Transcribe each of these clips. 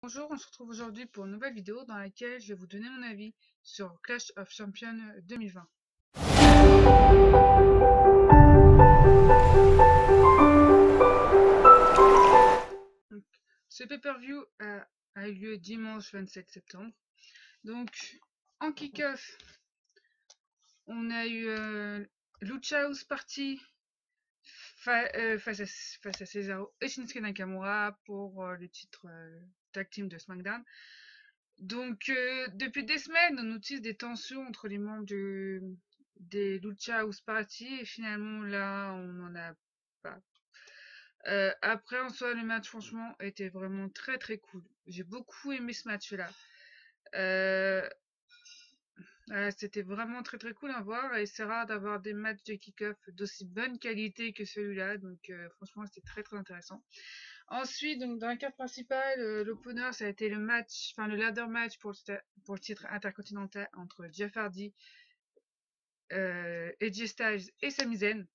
Bonjour, on se retrouve aujourd'hui pour une nouvelle vidéo dans laquelle je vais vous donner mon avis sur Clash of Champions 2020. Donc, ce pay-per-view a eu lieu dimanche 27 septembre. Donc, en kick-off, on a eu Lucha House Party face à Cesaro et Shinsuke Nakamura pour le titre tag team de SmackDown. Donc, depuis des semaines, on notice des tensions entre les membres des Lucha House Party et finalement, là, on n'en a pas. Après, en soi, le match, franchement, était vraiment très très cool. J'ai beaucoup aimé ce match-là. Euh, C'était vraiment très très cool à voir et c'est rare d'avoir des matchs de kick-off d'aussi bonne qualité que celui-là. Donc, franchement, c'était très très intéressant. Ensuite, donc, dans la carte principale, l'opener, ça a été le match, enfin le ladder match pour le titre intercontinental entre Jeff Hardy, AJ Styles et Sami Zayn.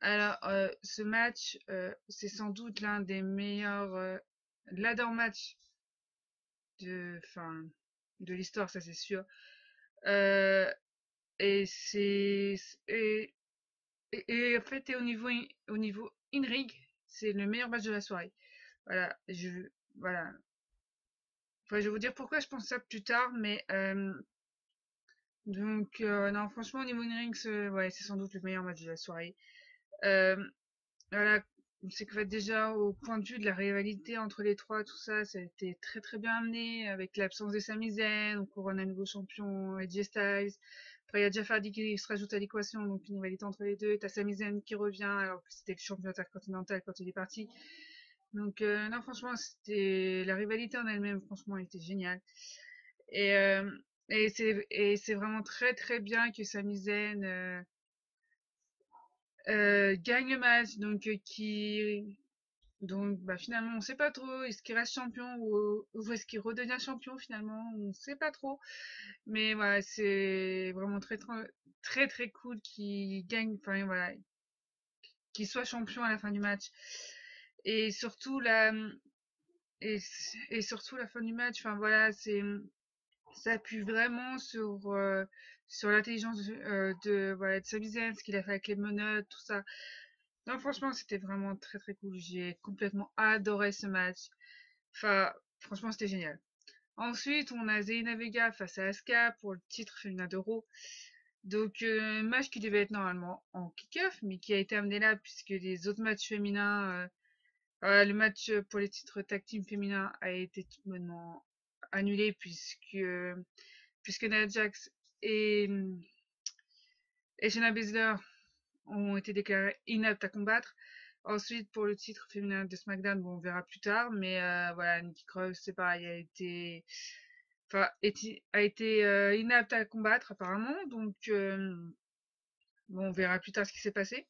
Alors, ce match, c'est sans doute l'un des meilleurs ladder match enfin, de l'histoire, ça c'est sûr. Euh, et c'est et en fait, et au niveau in-ring, c'est le meilleur match de la soirée. Voilà, voilà. Enfin, je vais vous dire pourquoi je pense ça plus tard, mais donc non, franchement, au niveau in-ring, ouais, c'est sans doute le meilleur match de la soirée. Euh, voilà, c'est que déjà au point de vue de la rivalité entre les trois, tout ça, ça a été très très bien amené avec l'absence de Sami Zayn, on couronne un nouveau champion, AJ Styles. Après, il y a Jeff Hardy qui se rajoute à l'équation, donc une rivalité entre les deux. T'as Sami Zayn qui revient alors que c'était le champion intercontinental quand il est parti. Donc non, franchement, c'était la rivalité en elle-même, franchement, elle était géniale. Et, euh, et c'est vraiment très très bien que Sami Zayn gagne le match, donc bah, finalement on sait pas trop, est-ce qu'il reste champion ou est-ce qu'il redevient champion finalement, on sait pas trop. Mais voilà, c'est vraiment très très très très cool qu'il gagne, enfin voilà, qu'il soit champion à la fin du match. Et surtout la et, et surtout la fin du match, enfin voilà, ça appuie vraiment sur l'intelligence voilà, de Sami Zayn, ce qu'il a fait avec les menottes, tout ça. Non, franchement, c'était vraiment très très cool. J'ai complètement adoré ce match. Enfin, franchement, c'était génial. Ensuite, on a Zelina Vega face à Asuka pour le titre féminin d'Euro. Donc, un match qui devait être normalement en kick-off, mais qui a été amené là puisque les autres matchs féminins, le match pour les titres tag team féminins a été tout bonnement annulé puisque Nia Jax et, et Shayna Baszler ont été déclarés inaptes à combattre. Ensuite, pour le titre féminin de SmackDown, bon, on verra plus tard, mais voilà, Nikki Cross, c'est pareil, a été inapte à combattre apparemment, donc bon, on verra plus tard ce qui s'est passé.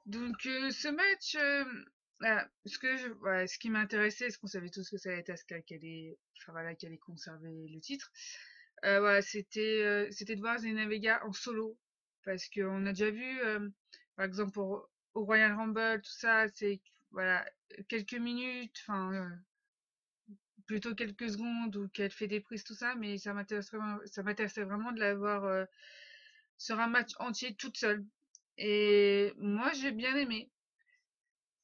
Donc ce match, voilà, ce qui m'intéressait, parce qu'on savait tous que ça allait être Asuka enfin, voilà, qui allait conserver le titre, voilà, c'était de voir Zelina Vega en solo. Parce qu'on a déjà vu, par exemple, au Royal Rumble, tout ça, c'est voilà, quelques minutes, enfin, plutôt quelques secondes, où qu'elle fait des prises, tout ça, mais ça m'intéressait vraiment de la voir sur un match entier toute seule. Et moi, j'ai bien aimé.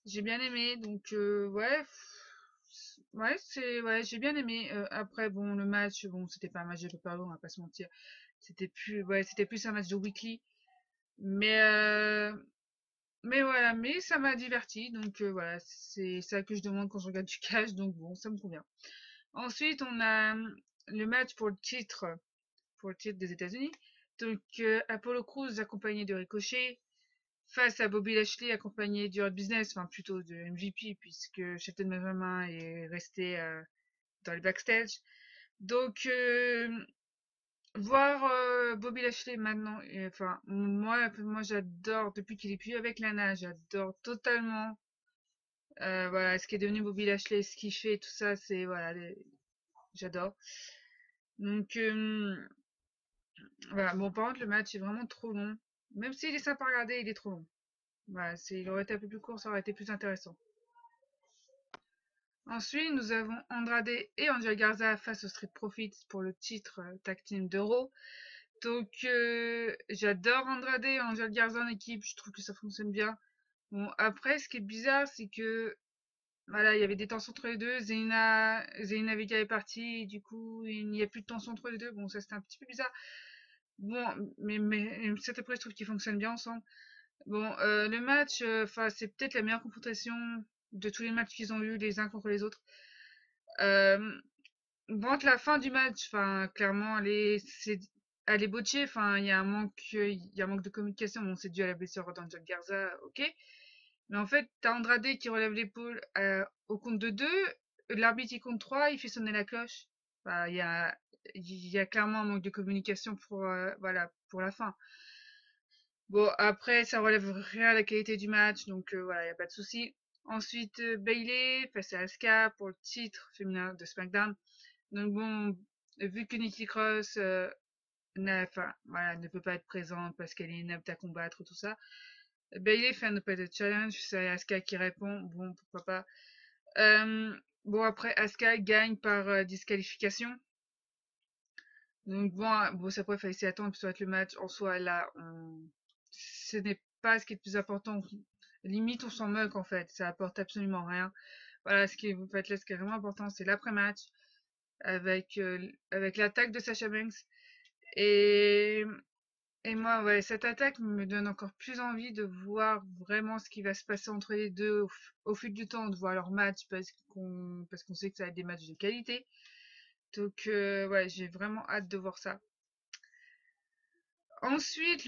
J'ai bien aimé, donc ouais, ouais, j'ai bien aimé. Après, bon, le match, bon, c'était pas un match de Papa, on va pas se mentir. C'était plus un match de weekly. Mais, mais voilà, mais ça m'a diverti, donc voilà, c'est ça que je demande quand je regarde du cash, donc bon, ça me convient. Ensuite, on a le match pour le titre des États-Unis. Donc, Apollo Crews accompagné de Ricochet face à Bobby Lashley accompagné du Hurt Business, enfin plutôt de MVP puisque Shelton Benjamin est resté dans les backstage. Donc, voir Bobby Lashley maintenant, enfin moi j'adore depuis qu'il est plus avec Lana, j'adore totalement voilà ce qui est devenu Bobby Lashley, ce qu'il fait, tout ça, c'est voilà, j'adore. Donc voilà, bon par contre le match est vraiment trop long, même s'il est sympa à regarder, il est trop long. Voilà, il aurait été un peu plus court, ça aurait été plus intéressant. Ensuite, nous avons Andrade et Angel Garza face aux Street Profits pour le titre tag team d'Euro. Donc, j'adore Andrade et Angel Garza en équipe, je trouve que ça fonctionne bien. Bon, après, ce qui est bizarre, c'est que voilà, il y avait des tensions entre les deux. Zelina Vega est partie, et du coup, il n'y a plus de tension entre les deux. Bon, ça c'était un petit peu bizarre. Bon, mais cet après, je trouve qu'ils fonctionnent bien ensemble. Bon, le match, enfin, c'est peut-être la meilleure confrontation de tous les matchs qu'ils ont eu les uns contre les autres. Euh, bon, entre la fin du match, enfin, clairement, elle est botchée. Enfin, il y a un manque de communication. Bon, c'est dû à la blessure d'Angel Garza, ok. Mais en fait, t'as Andrade qui relève l'épaule au compte de 2. L'arbitre il compte 3, il fait sonner la cloche. Enfin, il y a clairement un manque de communication voilà, pour la fin. Bon, après, ça relève rien à la qualité du match, donc voilà, il n'y a pas de souci. Ensuite, Bayley face à Asuka pour le titre féminin de SmackDown. Donc bon, vu que Nikki Cross enfin, voilà, ne peut pas être présente parce qu'elle est inapte à combattre, tout ça, Bayley fait un Open Challenge, c'est Asuka qui répond, bon, pourquoi pas. Bon, après, Asuka gagne par disqualification. Donc bon, ça pourrait fallait s'y attendre, puis ça va être le match en soi, là, ce n'est pas ce qui est le plus important. Limite, on s'en moque, en fait, ça apporte absolument rien. Voilà, en fait, là, ce qui est vraiment important, c'est l'après-match, avec l'attaque de Sasha Banks. Et, et moi, ouais, cette attaque me donne encore plus envie de voir vraiment ce qui va se passer entre les deux au fil du temps, de voir leur match, parce qu'on sait que ça va être des matchs de qualité. Donc, ouais, j'ai vraiment hâte de voir ça. Ensuite,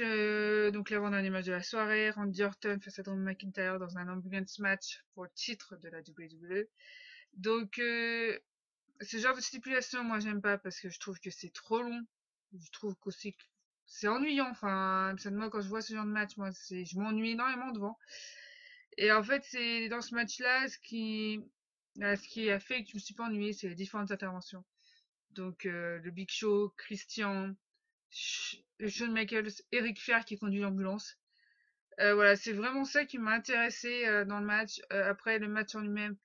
donc l'avant-dernier match de la soirée, Randy Orton face à Drew McIntyre dans un ambulance match pour le titre de la WWE. Donc, ce genre de stipulation, moi, j'aime pas parce que je trouve que c'est trop long. Je trouve qu'aussi que c'est ennuyant. Enfin, moi, quand je vois ce genre de match, moi, je m'ennuie énormément devant. Et en fait, c'est dans ce match-là, ce qui a fait que je me suis pas ennuyée, c'est les différentes interventions. Donc, le Big Show, Christian, Shawn Michaels, Eric Flair qui conduit l'ambulance. Voilà, c'est vraiment ça qui m'a intéressé dans le match. Après, le match en lui-même,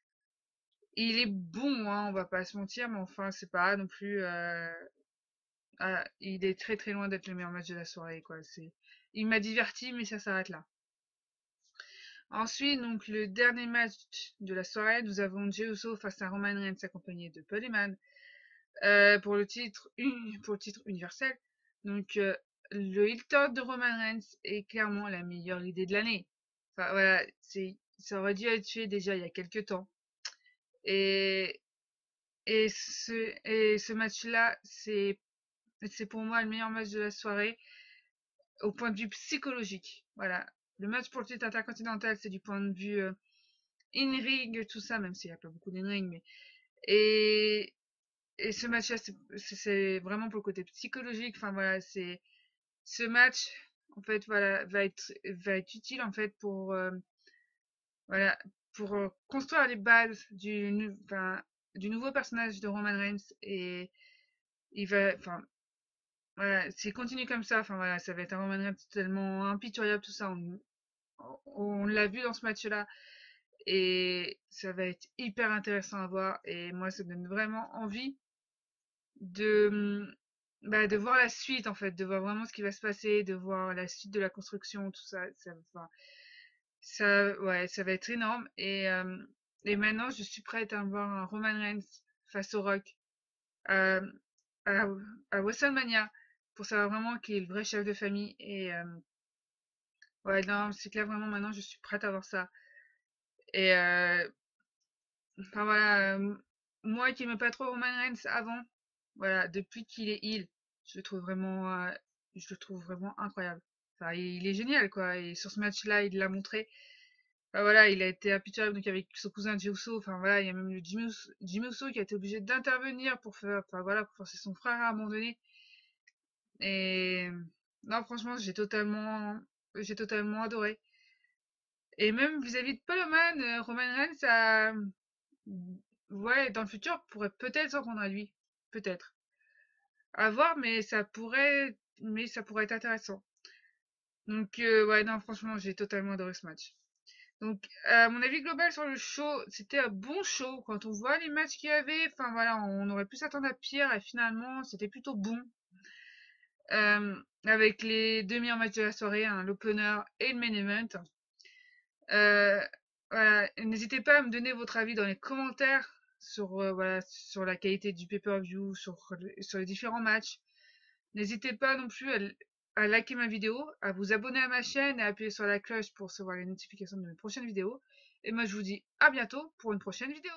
il est bon, hein, on va pas se mentir, mais enfin, c'est pas non plus. Il est très très loin d'être le meilleur match de la soirée, quoi. Il m'a diverti, mais ça s'arrête là. Ensuite, donc, le dernier match de la soirée, nous avons Jey Uso face à Roman Reigns accompagné de Paul Heyman pour le titre universel. Donc, le Hilton de Roman Reigns est clairement la meilleure idée de l'année. Enfin, voilà, ça aurait dû être fait déjà il y a quelques temps. Et, et ce match-là, c'est pour moi le meilleur match de la soirée au point de vue psychologique. Voilà. Le match pour le titre intercontinental, c'est du point de vue in-ring, tout ça, même s'il n'y a pas beaucoup d'in-ring, mais. Et, et ce match-là, c'est vraiment pour le côté psychologique. Enfin, voilà, ce match, en fait, voilà, va être utile, en fait, voilà, pour construire les bases du nouveau personnage de Roman Reigns. Et enfin, voilà, s'il continue comme ça, enfin, voilà, ça va être un Roman Reigns tellement impitoyable, tout ça. On l'a vu dans ce match-là. Et ça va être hyper intéressant à voir. Et moi, ça me donne vraiment envie de, de voir la suite, en fait, de voir vraiment ce qui va se passer, de voir la suite de la construction, tout ça. Enfin, ouais, ça va être énorme. Et maintenant, je suis prête à voir un Roman Reigns face au Rock euh, à, à WrestleMania pour savoir vraiment qui est le vrai chef de famille. Et ouais, non, c'est clair, vraiment, maintenant, je suis prête à voir ça. Et enfin voilà, moi qui n'aimais pas trop Roman Reigns avant, voilà, depuis qu'il est heel, je le trouve vraiment, incroyable. Enfin, il est génial, quoi. Et sur ce match-là, il l'a montré. Enfin, voilà, il a été impitoyable donc avec son cousin Jey Uso. Enfin voilà, il y a même le Jimmy Uso qui a été obligé d'intervenir enfin voilà, pour forcer son frère à abandonner. Et non, franchement, j'ai totalement adoré. Et même vis-à-vis de Paul Heyman, Roman Reigns ouais, dans le futur, pourrait peut-être s'en prendre à lui. Peut-être. À voir, mais ça pourrait être intéressant. Donc, ouais, non, franchement, j'ai totalement adoré ce match. Donc, mon avis global sur le show, c'était un bon show. Quand on voit les matchs qu'il y avait, enfin voilà, on aurait pu s'attendre à pire et finalement, c'était plutôt bon. Avec les deux meilleurs matchs de la soirée, hein, l'opener et le main event. Euh, voilà, n'hésitez pas à me donner votre avis dans les commentaires sur, voilà, sur la qualité du pay-per-view, sur les différents matchs. N'hésitez pas non plus à liker ma vidéo, à vous abonner à ma chaîne et à appuyer sur la cloche pour recevoir les notifications de mes prochaines vidéos. Et moi, je vous dis à bientôt pour une prochaine vidéo.